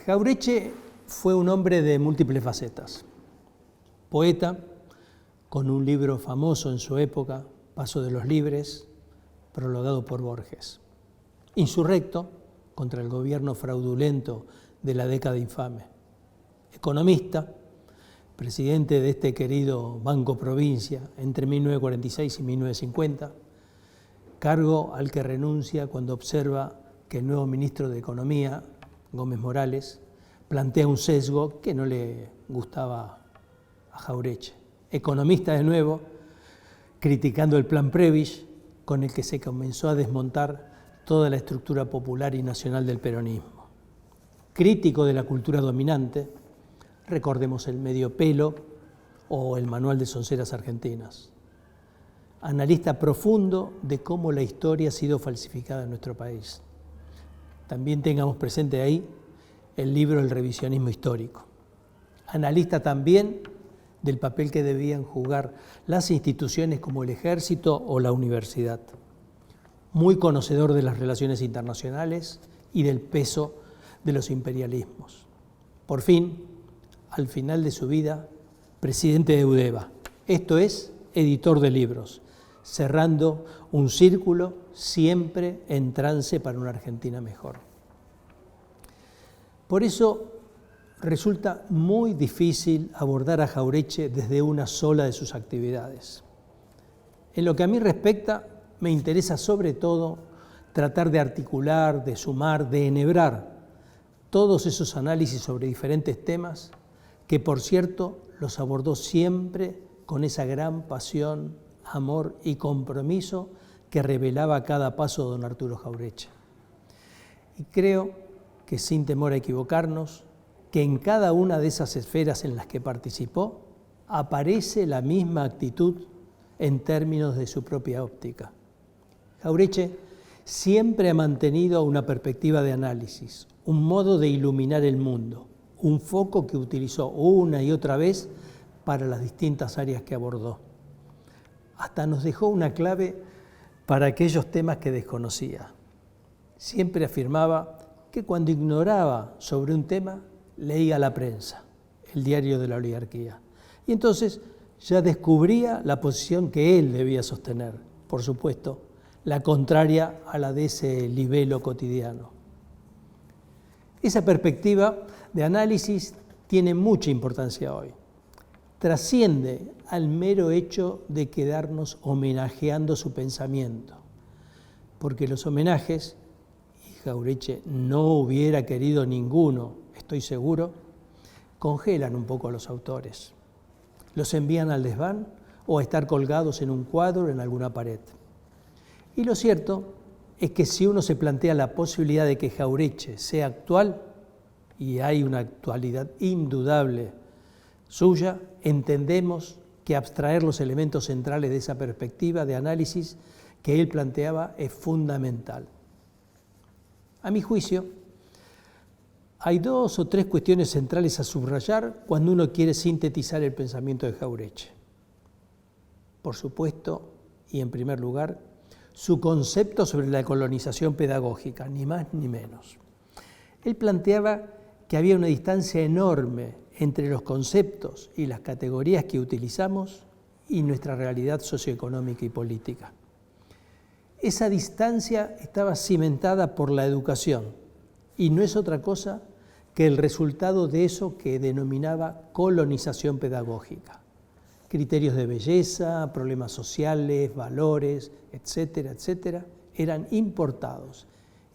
Jauretche fue un hombre de múltiples facetas. Poeta, con un libro famoso en su época, Paso de los Libres, prologado por Borges. Insurrecto contra el gobierno fraudulento de la década infame. Economista, presidente de este querido Banco Provincia entre 1946 y 1950, cargo al que renuncia cuando observa que el nuevo ministro de Economía, Gómez Morales, plantea un sesgo que no le gustaba a Jauretche. Economista de nuevo, criticando el plan Prebisch, con el que se comenzó a desmontar toda la estructura popular y nacional del peronismo. Crítico de la cultura dominante, recordemos el Medio Pelo o el Manual de Sonceras Argentinas. Analista profundo de cómo la historia ha sido falsificada en nuestro país. También tengamos presente ahí el libro El revisionismo histórico. Analista también del papel que debían jugar las instituciones como el ejército o la universidad. Muy conocedor de las relaciones internacionales y del peso de los imperialismos. Por fin, al final de su vida, presidente de Eudeva, esto es, editor de libros, cerrando un círculo siempre en trance para una Argentina mejor. Por eso resulta muy difícil abordar a Jauretche desde una sola de sus actividades. En lo que a mí respecta, me interesa sobre todo tratar de articular, de sumar, de enhebrar todos esos análisis sobre diferentes temas que, por cierto, los abordó siempre con esa gran pasión, amor y compromiso que revelaba a cada paso don Arturo Jauretche. Y creo que sin temor a equivocarnos, que en cada una de esas esferas en las que participó aparece la misma actitud en términos de su propia óptica. Jauretche siempre ha mantenido una perspectiva de análisis, un modo de iluminar el mundo, un foco que utilizó una y otra vez para las distintas áreas que abordó. Hasta nos dejó una clave para aquellos temas que desconocía. Siempre afirmaba que cuando ignoraba sobre un tema, leía la prensa, el diario de la oligarquía. Y entonces ya descubría la posición que él debía sostener, por supuesto, la contraria a la de ese libelo cotidiano. Esa perspectiva de análisis tiene mucha importancia hoy. Trasciende al mero hecho de quedarnos homenajeando su pensamiento, porque los homenajes, y Jauretche no hubiera querido ninguno, estoy seguro, congelan un poco a los autores. Los envían al desván o a estar colgados en un cuadro en alguna pared. Y lo cierto es que si uno se plantea la posibilidad de que Jauretche sea actual, y hay una actualidad indudable suya, entendemos que abstraer los elementos centrales de esa perspectiva de análisis que él planteaba es fundamental. A mi juicio, hay dos o tres cuestiones centrales a subrayar cuando uno quiere sintetizar el pensamiento de Jauretche. Por supuesto, y en primer lugar, su concepto sobre la colonización pedagógica, ni más ni menos. Él planteaba que había una distancia enorme entre los conceptos y las categorías que utilizamos y nuestra realidad socioeconómica y política. Esa distancia estaba cimentada por la educación y no es otra cosa que el resultado de eso que denominaba colonización pedagógica. Criterios de belleza, problemas sociales, valores, etcétera, etcétera, eran importados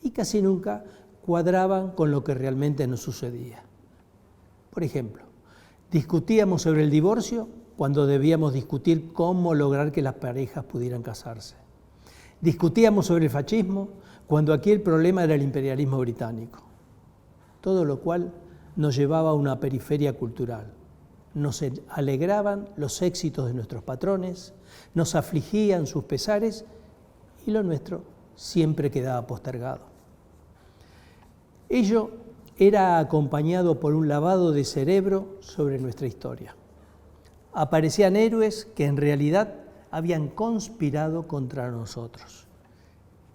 y casi nunca cuadraban con lo que realmente nos sucedía. Por ejemplo, discutíamos sobre el divorcio cuando debíamos discutir cómo lograr que las parejas pudieran casarse. Discutíamos sobre el fascismo cuando aquí el problema era el imperialismo británico. Todo lo cual nos llevaba a una periferia cultural. Nos alegraban los éxitos de nuestros patrones, nos afligían sus pesares y lo nuestro siempre quedaba postergado. Ello era acompañado por un lavado de cerebro sobre nuestra historia. Aparecían héroes que en realidad habían conspirado contra nosotros.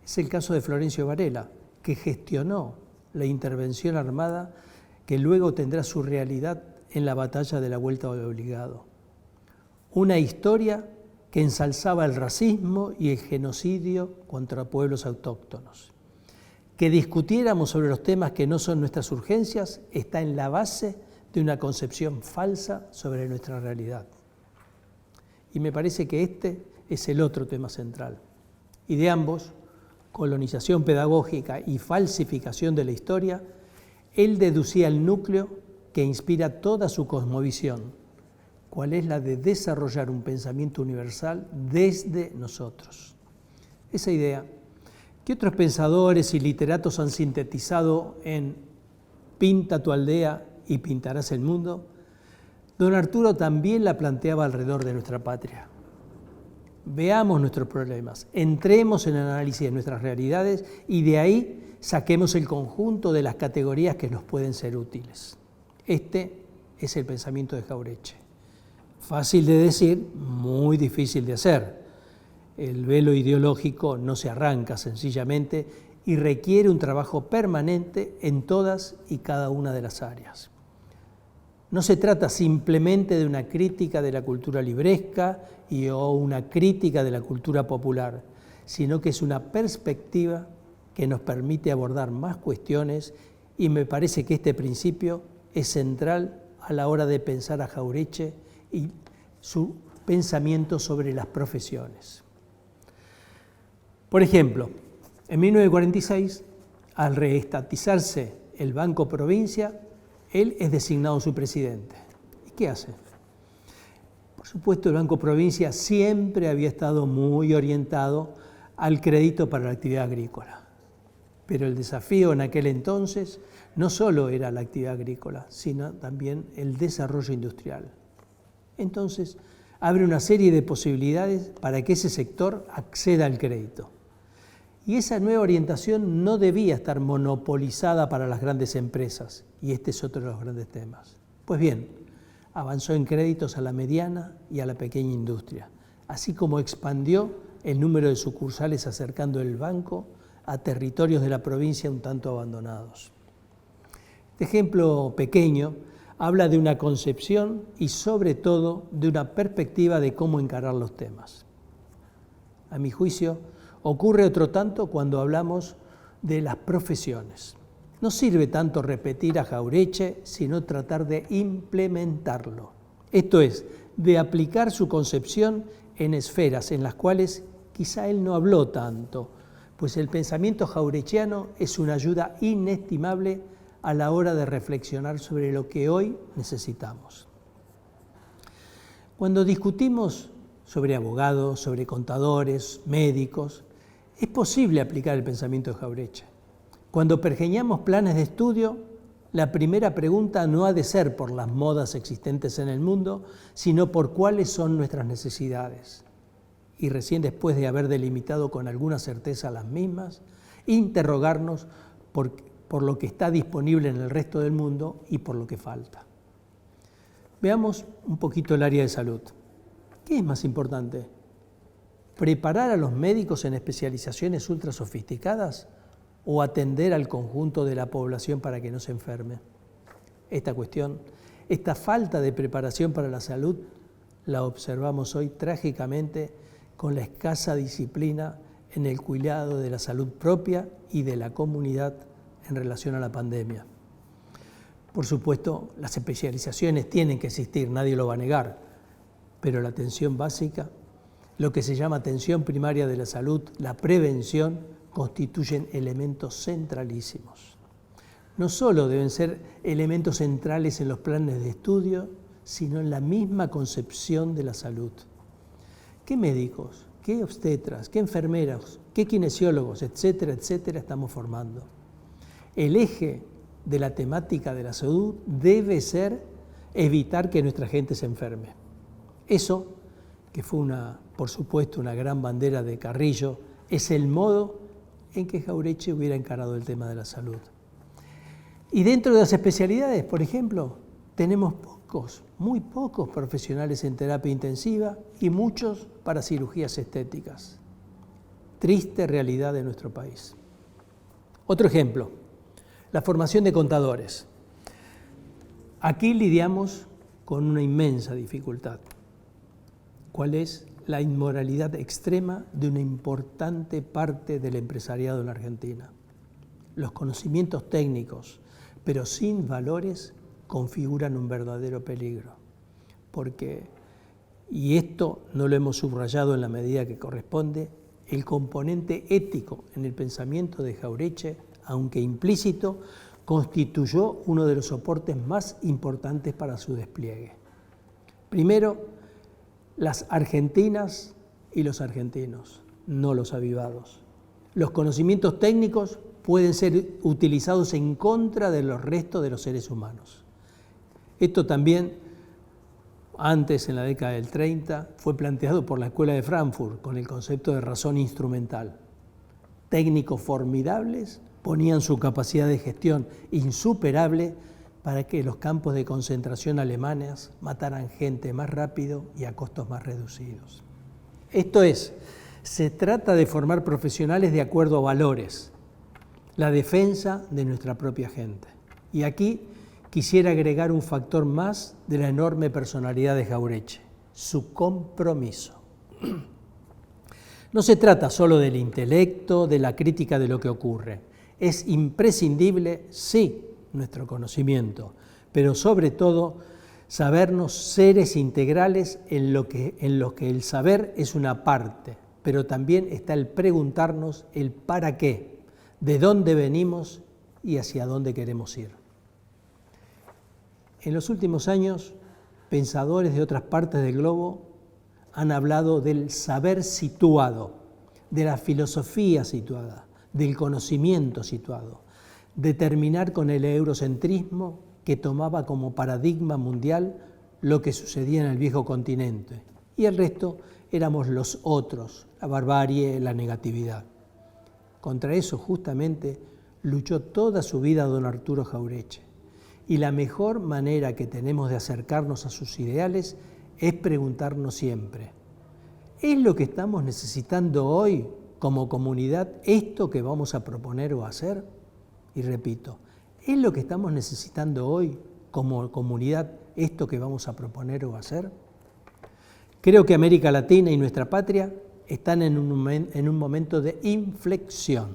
Es el caso de Florencio Varela, que gestionó la intervención armada que luego tendrá su realidad en la batalla de la Vuelta al Obligado. Una historia que ensalzaba el racismo y el genocidio contra pueblos autóctonos. Que discutiéramos sobre los temas que no son nuestras urgencias está en la base de una concepción falsa sobre nuestra realidad. Y me parece que este es el otro tema central. Y de ambos, colonización pedagógica y falsificación de la historia, él deducía el núcleo que inspira toda su cosmovisión, cuál es la de desarrollar un pensamiento universal desde nosotros. Esa idea, que otros pensadores y literatos han sintetizado en "pinta tu aldea y pintarás el mundo", don Arturo también la planteaba alrededor de nuestra patria. Veamos nuestros problemas, entremos en el análisis de nuestras realidades y de ahí saquemos el conjunto de las categorías que nos pueden ser útiles. Este es el pensamiento de Jauretche. Fácil de decir, muy difícil de hacer. El velo ideológico no se arranca sencillamente y requiere un trabajo permanente en todas y cada una de las áreas. No se trata simplemente de una crítica de la cultura libresca o una crítica de la cultura popular, sino que es una perspectiva que nos permite abordar más cuestiones y me parece que este principio es central a la hora de pensar a Jauretche y su pensamiento sobre las profesiones. Por ejemplo, en 1946, al reestatizarse el Banco Provincia, él es designado su presidente. ¿Y qué hace? Por supuesto, el Banco Provincia siempre había estado muy orientado al crédito para la actividad agrícola. Pero el desafío en aquel entonces no solo era la actividad agrícola, sino también el desarrollo industrial. Entonces, abre una serie de posibilidades para que ese sector acceda al crédito. Y esa nueva orientación no debía estar monopolizada para las grandes empresas, y este es otro de los grandes temas. Pues bien, avanzó en créditos a la mediana y a la pequeña industria, así como expandió el número de sucursales acercando el banco a territorios de la provincia un tanto abandonados. Este ejemplo pequeño habla de una concepción y sobre todo de una perspectiva de cómo encarar los temas. A mi juicio, ocurre otro tanto cuando hablamos de las profesiones. No sirve tanto repetir a Jauretche, sino tratar de implementarlo. Esto es, de aplicar su concepción en esferas en las cuales quizá él no habló tanto, pues el pensamiento jauretchiano es una ayuda inestimable a la hora de reflexionar sobre lo que hoy necesitamos. Cuando discutimos sobre abogados, sobre contadores, médicos, es posible aplicar el pensamiento de Jauretche. Cuando pergeñamos planes de estudio, la primera pregunta no ha de ser por las modas existentes en el mundo, sino por cuáles son nuestras necesidades. Y recién después de haber delimitado con alguna certeza las mismas, interrogarnos por lo que está disponible en el resto del mundo y por lo que falta. Veamos un poquito el área de salud. ¿Qué es más importante? ¿Preparar a los médicos en especializaciones ultra sofisticadas o atender al conjunto de la población para que no se enferme? Esta cuestión, esta falta de preparación para la salud, la observamos hoy trágicamente con la escasa disciplina en el cuidado de la salud propia y de la comunidad en relación a la pandemia. Por supuesto, las especializaciones tienen que existir, nadie lo va a negar, pero la atención básica, lo que se llama atención primaria de la salud, la prevención, constituyen elementos centralísimos. No solo deben ser elementos centrales en los planes de estudio, sino en la misma concepción de la salud. ¿Qué médicos, qué obstetras, qué enfermeras, qué kinesiólogos, etcétera, etcétera, estamos formando? El eje de la temática de la salud debe ser evitar que nuestra gente se enferme. Eso, que fue por supuesto una gran bandera de Carrillo, es el modo en que Jauretche hubiera encarado el tema de la salud. Y dentro de las especialidades, por ejemplo, tenemos muy pocos profesionales en terapia intensiva y muchos para cirugías estéticas. Triste realidad de nuestro país. Otro ejemplo, la formación de contadores. Aquí lidiamos con una inmensa dificultad. ¿Cuál es? La inmoralidad extrema de una importante parte del empresariado en la Argentina. Los conocimientos técnicos, pero sin valores, configuran un verdadero peligro. Porque, y esto no lo hemos subrayado en la medida que corresponde, el componente ético en el pensamiento de Jauretche, aunque implícito, constituyó uno de los soportes más importantes para su despliegue. Primero, las argentinas y los argentinos, no los avivados. Los conocimientos técnicos pueden ser utilizados en contra de los restos de los seres humanos. Esto también, antes, en la década del 30, fue planteado por la Escuela de Frankfurt con el concepto de razón instrumental. Técnicos formidables ponían su capacidad de gestión insuperable para que los campos de concentración alemanes mataran gente más rápido y a costos más reducidos. Esto es, se trata de formar profesionales de acuerdo a valores, la defensa de nuestra propia gente. Y aquí quisiera agregar un factor más de la enorme personalidad de Jauretche, su compromiso. No se trata solo del intelecto, de la crítica de lo que ocurre. Es imprescindible, sí, nuestro conocimiento, pero sobre todo sabernos seres integrales en lo que el saber es una parte, pero también está el preguntarnos el para qué, de dónde venimos y hacia dónde queremos ir. En los últimos años, pensadores de otras partes del globo han hablado del saber situado, de la filosofía situada, del conocimiento situado, de terminar con el eurocentrismo que tomaba como paradigma mundial lo que sucedía en el viejo continente, y el resto éramos los otros, la barbarie, la negatividad. Contra eso justamente luchó toda su vida don Arturo Jauretche, y la mejor manera que tenemos de acercarnos a sus ideales es preguntarnos siempre, ¿es lo que estamos necesitando hoy como comunidad esto que vamos a proponer o hacer? Y repito, ¿es lo que estamos necesitando hoy como comunidad esto que vamos a proponer o hacer? Creo que América Latina y nuestra patria están en un momento de inflexión.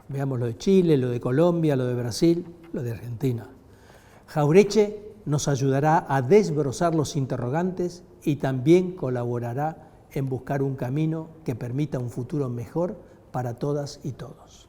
Veamos lo de Chile, lo de Colombia, lo de Brasil, lo de Argentina. Jauretche nos ayudará a desbrozar los interrogantes y también colaborará en buscar un camino que permita un futuro mejor para todas y todos.